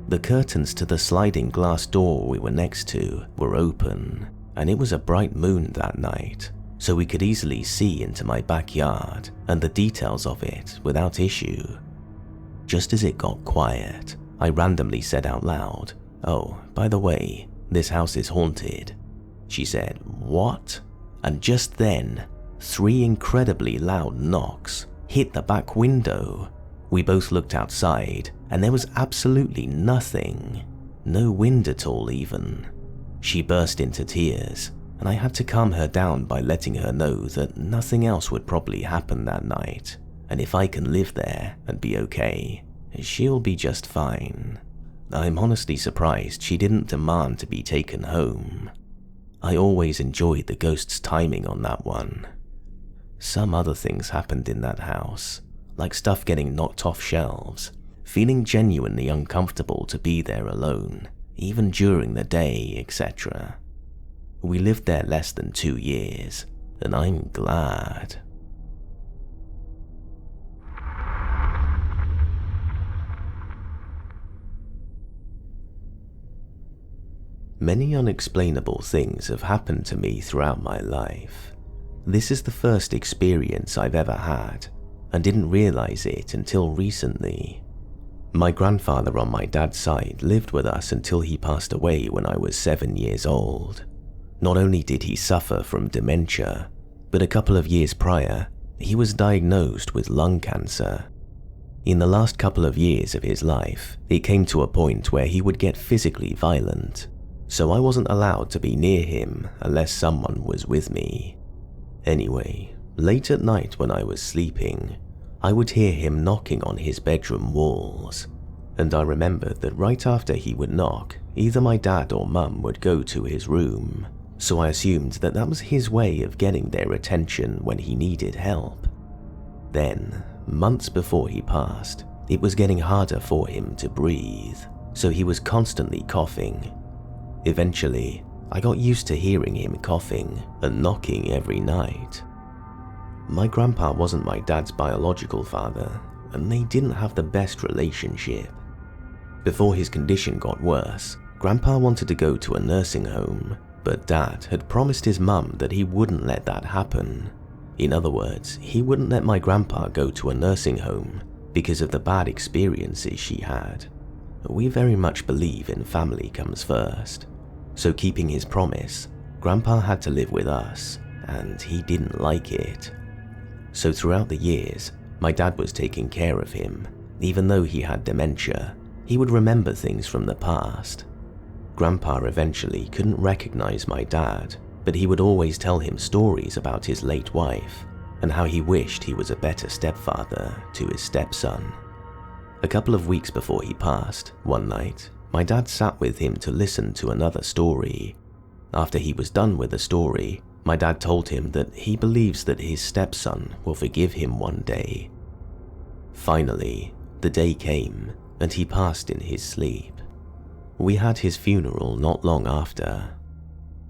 The curtains to the sliding glass door we were next to were open, and it was a bright moon that night, so we could easily see into my backyard and the details of it without issue. Just as it got quiet, I randomly said out loud, "Oh, by the way, this house is haunted." She said, "What?" And just then, 3 incredibly loud knocks hit the back window. We both looked outside, and there was absolutely nothing. No wind at all even. She burst into tears, and I had to calm her down by letting her know that nothing else would probably happen that night, and if I can live there and be okay, she'll be just fine. I'm honestly surprised she didn't demand to be taken home. I always enjoyed the ghost's timing on that one. Some other things happened in that house, like stuff getting knocked off shelves, feeling genuinely uncomfortable to be there alone, even during the day, etc. We lived there less than 2 years, and I'm glad. Many unexplainable things have happened to me throughout my life. This is the first experience I've ever had, and didn't realize it until recently. My grandfather on my dad's side lived with us until he passed away when I was 7 years old. Not only did he suffer from dementia, but a couple of years prior, he was diagnosed with lung cancer. In the last couple of years of his life, it came to a point where he would get physically violent, so I wasn't allowed to be near him unless someone was with me. Anyway, late at night when I was sleeping, I would hear him knocking on his bedroom walls, and I remembered that right after he would knock, either my dad or mum would go to his room, so I assumed that that was his way of getting their attention when he needed help. Then, months before he passed, it was getting harder for him to breathe, so he was constantly coughing. Eventually, I got used to hearing him coughing and knocking every night. My grandpa wasn't my dad's biological father, and they didn't have the best relationship. Before his condition got worse, Grandpa wanted to go to a nursing home, but Dad had promised his mum that he wouldn't let that happen. In other words, he wouldn't let my grandpa go to a nursing home because of the bad experiences she had. We very much believe in family comes first, so keeping his promise, Grandpa had to live with us, and he didn't like it. So throughout the years, my dad was taking care of him. Even though he had dementia, he would remember things from the past. Grandpa eventually couldn't recognize my dad, but he would always tell him stories about his late wife and how he wished he was a better stepfather to his stepson. A couple of weeks before he passed, one night, my dad sat with him to listen to another story. After he was done with the story, my dad told him that he believes that his stepson will forgive him one day. Finally, the day came, and he passed in his sleep. We had his funeral not long after.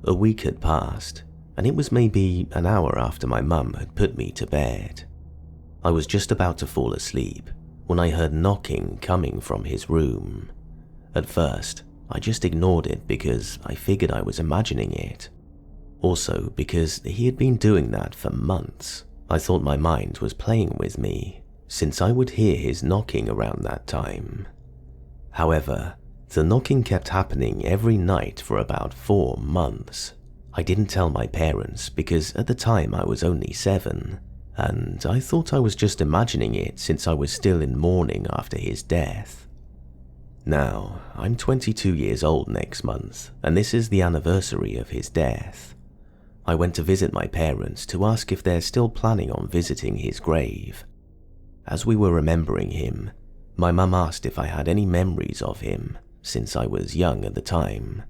A week had passed, and it was maybe an hour after my mum had put me to bed. I was just about to fall asleep when I heard knocking coming from his room. At first, I just ignored it because I figured I was imagining it. Also, because he had been doing that for months, I thought my mind was playing with me, since I would hear his knocking around that time. However, the knocking kept happening every night for about 4 months. I didn't tell my parents because at the time I was only 7, and I thought I was just imagining it since I was still in mourning after his death. Now, I'm 22 years old next month, and this is the anniversary of his death. I went to visit my parents to ask if they're still planning on visiting his grave. As we were remembering him, my mum asked if I had any memories of him, since I was young at the time.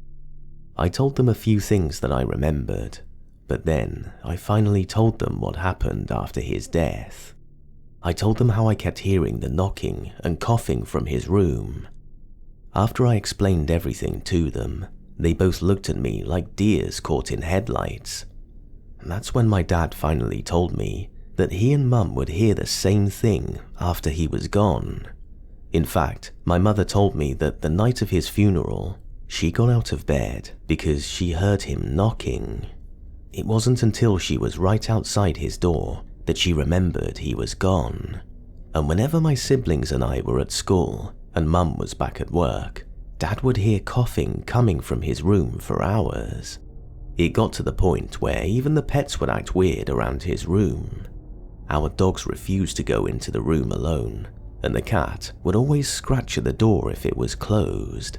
I told them a few things that I remembered, but then I finally told them what happened after his death. I told them how I kept hearing the knocking and coughing from his room. After I explained everything to them, they both looked at me like deers caught in headlights. And that's when my dad finally told me that he and Mum would hear the same thing after he was gone. In fact, my mother told me that the night of his funeral, she got out of bed because she heard him knocking. It wasn't until she was right outside his door that she remembered he was gone. And whenever my siblings and I were at school and Mum was back at work, Dad would hear coughing coming from his room for hours. It got to the point where even the pets would act weird around his room. Our dogs refused to go into the room alone, and the cat would always scratch at the door if it was closed.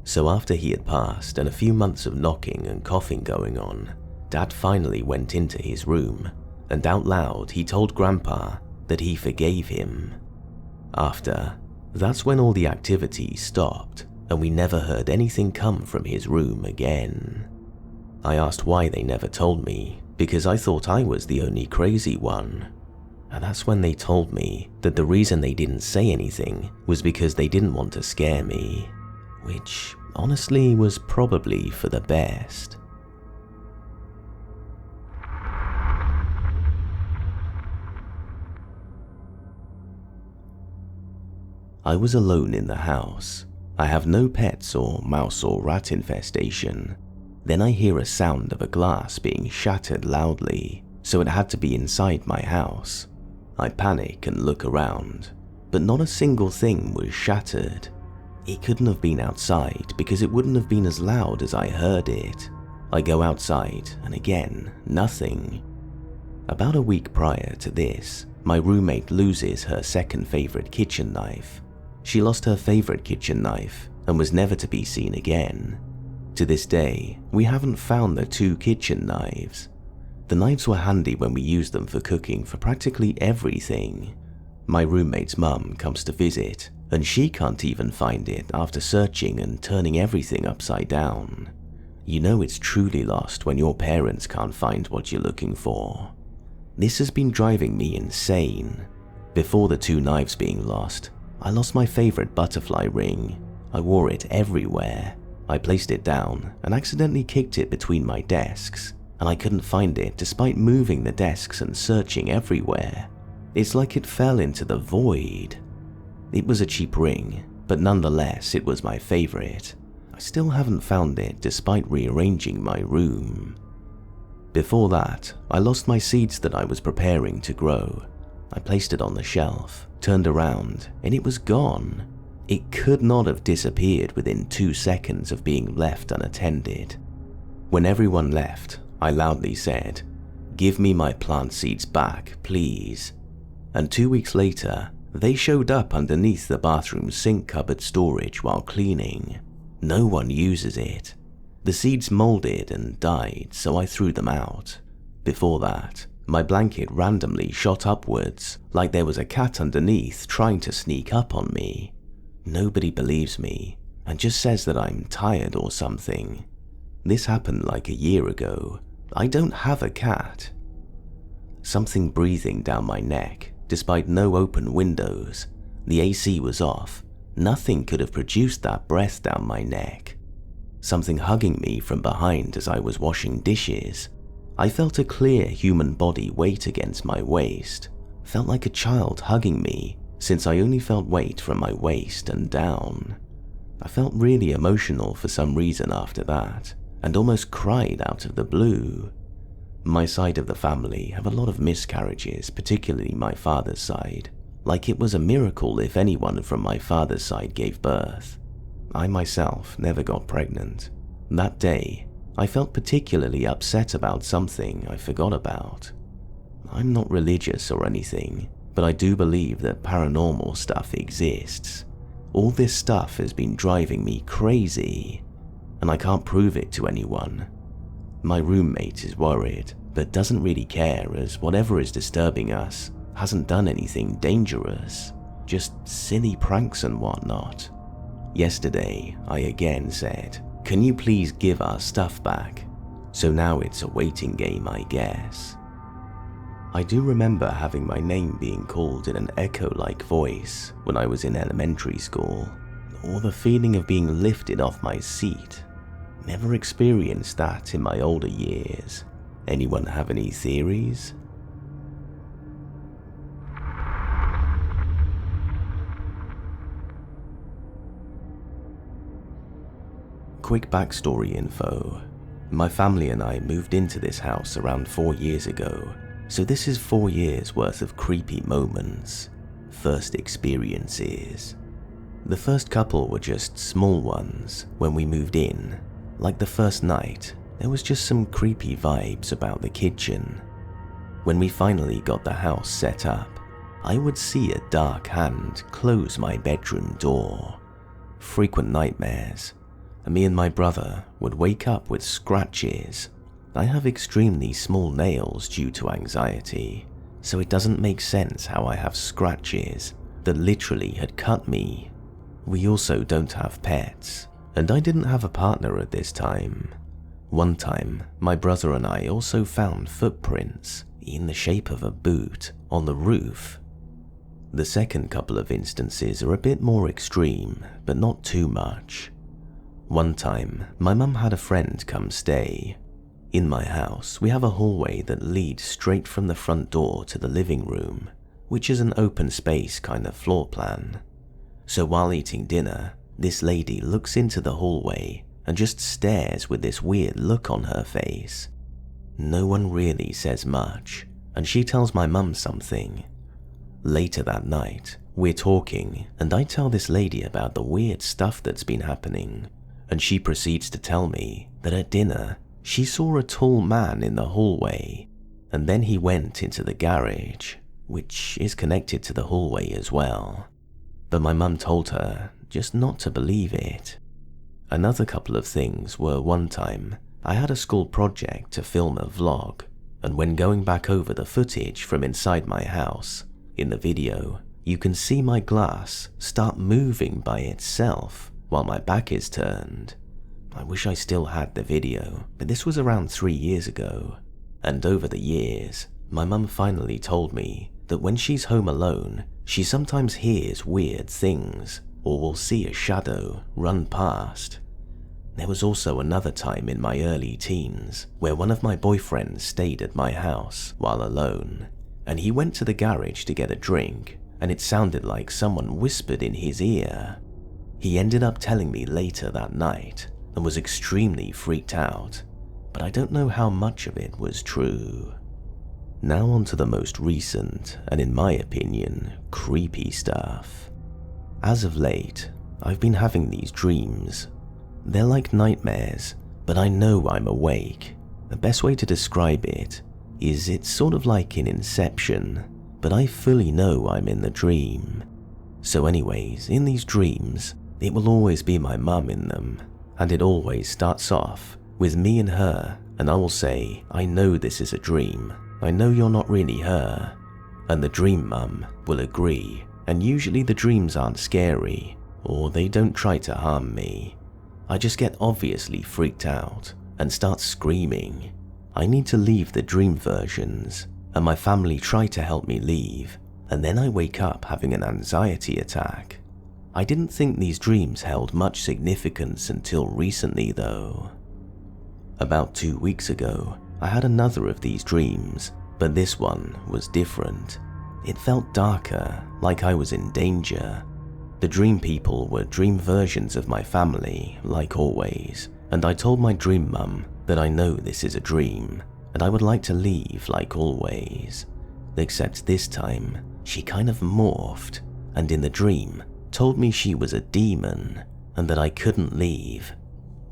So after he had passed and a few months of knocking and coughing going on, Dad finally went into his room, and out loud he told Grandpa that he forgave him. That's when all the activity stopped, and we never heard anything come from his room again. I asked why they never told me, because I thought I was the only crazy one. And that's when they told me that the reason they didn't say anything was because they didn't want to scare me, which honestly was probably for the best. I was alone in the house. I have no pets or mouse or rat infestation. Then I hear a sound of a glass being shattered loudly, so it had to be inside my house. I panic and look around, but not a single thing was shattered. It couldn't have been outside because it wouldn't have been as loud as I heard it. I go outside and again, nothing. About a week prior to this, my roommate loses her second favorite kitchen knife. She lost her favorite kitchen knife and was never to be seen again. To this day, we haven't found the 2 kitchen knives. The knives were handy when we used them for cooking for practically everything. My roommate's mum comes to visit, and she can't even find it after searching and turning everything upside down. You know it's truly lost when your parents can't find what you're looking for. This has been driving me insane. Before the 2 knives being lost, I lost my favorite butterfly ring. I wore it everywhere. I placed it down and accidentally kicked it between my desks, and I couldn't find it despite moving the desks and searching everywhere. It's like it fell into the void. It was a cheap ring, but nonetheless it was my favorite. I still haven't found it despite rearranging my room. Before that, I lost my seeds that I was preparing to grow. I placed it on the shelf, turned around, and it was gone. It could not have disappeared within 2 seconds of being left unattended. When everyone left, I loudly said, "Give me my plant seeds back, please." And 2 weeks later, they showed up underneath the bathroom sink cupboard storage while cleaning. No one uses it. The seeds molded and died, so I threw them out. Before that, my blanket randomly shot upwards, like there was a cat underneath trying to sneak up on me. Nobody believes me, and just says that I'm tired or something. This happened like a year ago. I don't have a cat. Something breathing down my neck, despite no open windows. The AC was off. Nothing could have produced that breath down my neck. Something hugging me from behind as I was washing dishes. I felt a clear human body weight against my waist. Felt like a child hugging me, since I only felt weight from my waist and down. I felt really emotional for some reason after that, and almost cried out of the blue. My side of the family have a lot of miscarriages, particularly my father's side. like it was a miracle if anyone from my father's side gave birth. I myself never got pregnant. That day, I felt particularly upset about something I forgot about. I'm not religious or anything, but I do believe that paranormal stuff exists. All this stuff has been driving me crazy, and I can't prove it to anyone. My roommate is worried, but doesn't really care, as whatever is disturbing us hasn't done anything dangerous, just silly pranks and whatnot. Yesterday, I again said, "Can you please give our stuff back?" So now it's a waiting game, I guess. I do remember having my name being called in an echo-like voice when I was in elementary school, or the feeling of being lifted off my seat. Never experienced that in my older years. Anyone have any theories? Quick backstory info. My family and I moved into this house around 4 years ago, so this is 4 years worth of creepy moments. First experiences. The first couple were just small ones when we moved in. Like the first night, there was just some creepy vibes about the kitchen. When we finally got the house set up, I would see a dark hand close my bedroom door. Frequent nightmares. Me and my brother would wake up with scratches. I have extremely small nails due to anxiety, so it doesn't make sense how I have scratches that literally had cut me. We also don't have pets, and I didn't have a partner at this time. One time, my brother and I also found footprints in the shape of a boot on the roof. The second couple of instances are a bit more extreme, but not too much. One time, my mum had a friend come stay. In my house, we have a hallway that leads straight from the front door to the living room, which is an open space kind of floor plan. So while eating dinner, this lady looks into the hallway and just stares with this weird look on her face. No one really says much, and she tells my mum something. Later that night, we're talking, and I tell this lady about the weird stuff that's been happening, and she proceeds to tell me that at dinner, she saw a tall man in the hallway, and then he went into the garage, which is connected to the hallway as well. But my mum told her just not to believe it. Another couple of things were one time, I had a school project to film a vlog, and when going back over the footage from inside my house, in the video, you can see my glass start moving by itself while my back is turned. I wish I still had the video, but this was around 3 years ago. And over the years, my mum finally told me that when she's home alone, she sometimes hears weird things, or will see a shadow run past. There was also another time in my early teens where one of my boyfriends stayed at my house while alone, and he went to the garage to get a drink, and it sounded like someone whispered in his ear. He ended up telling me later that night and was extremely freaked out, but I don't know how much of it was true. Now on to the most recent, and in my opinion, creepy stuff. As of late, I've been having these dreams. They're like nightmares, but I know I'm awake. The best way to describe it is it's sort of like in Inception, but I fully know I'm in the dream. So anyways, in these dreams, it will always be my mum in them, and it always starts off with me and her, and I will say, I know this is a dream, I know you're not really her, and the dream mum will agree, and usually the dreams aren't scary, or they don't try to harm me. I just get obviously freaked out and start screaming. I need to leave the dream versions, and my family try to help me leave, and then I wake up having an anxiety attack. I didn't think these dreams held much significance until recently though. About 2 weeks ago, I had another of these dreams, but this one was different. It felt darker, like I was in danger. The dream people were dream versions of my family, like always, and I told my dream mum that I know this is a dream, and I would like to leave like always. except this time she kind of morphed, and in the dream told me she was a demon and that I couldn't leave.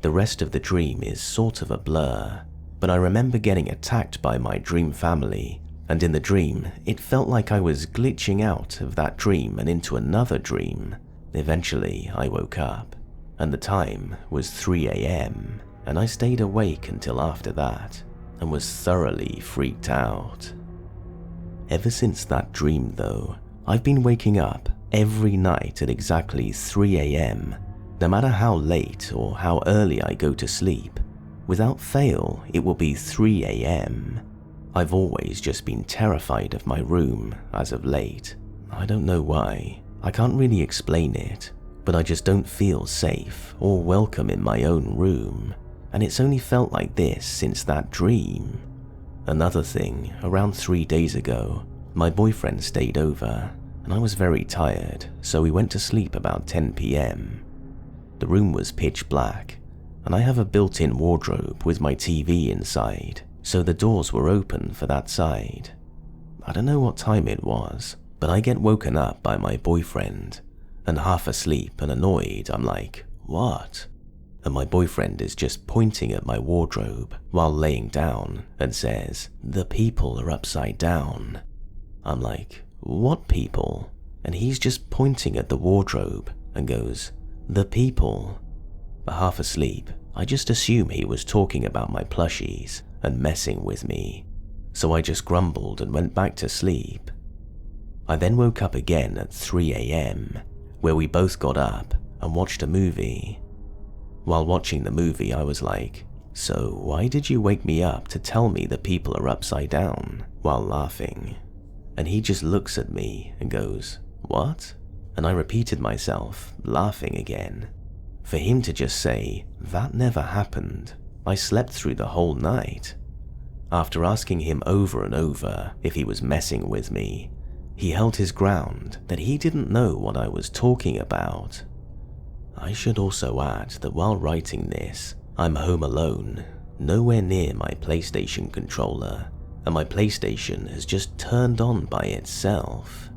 The rest of the dream is sort of a blur, but I remember getting attacked by my dream family, and in the dream it felt like I was glitching out of that dream and into another dream. Eventually I woke up, and the time was 3 a.m, and I stayed awake until after that and was thoroughly freaked out. Ever since that dream though, I've been waking up every night at exactly 3 a.m, no matter how late or how early I go to sleep. Without fail, it will be 3 a.m. I've always just been terrified of my room as of late. I don't know why. I can't really explain it, but I just don't feel safe or welcome in my own room, and it's only felt like this since that dream. Another thing, around 3 days ago, my boyfriend stayed over, and I was very tired, so we went to sleep about 10 p.m. The room was pitch black, and I have a built-in wardrobe with my TV inside, so the doors were open for that side. I don't know what time it was, but I get woken up by my boyfriend, and half asleep and annoyed, I'm like, "What?" And my boyfriend is just pointing at my wardrobe while laying down and says, "The people are upside down." I'm like, "What people?" And he's just pointing at the wardrobe and goes, "The people." But half asleep, I just assume he was talking about my plushies and messing with me, so I just grumbled and went back to sleep. I then woke up again at 3 a.m, where we both got up and watched a movie. While watching the movie, I was like, "So why did you wake me up to tell me the people are upside down?" while laughing. And he just looks at me and goes, "What?" And I repeated myself, laughing again. For him to just say, "That never happened. I slept through the whole night." After asking him over and over if he was messing with me, he held his ground that he didn't know what I was talking about. I should also add that while writing this, I'm home alone, nowhere near my PlayStation controller, and my PlayStation has just turned on by itself.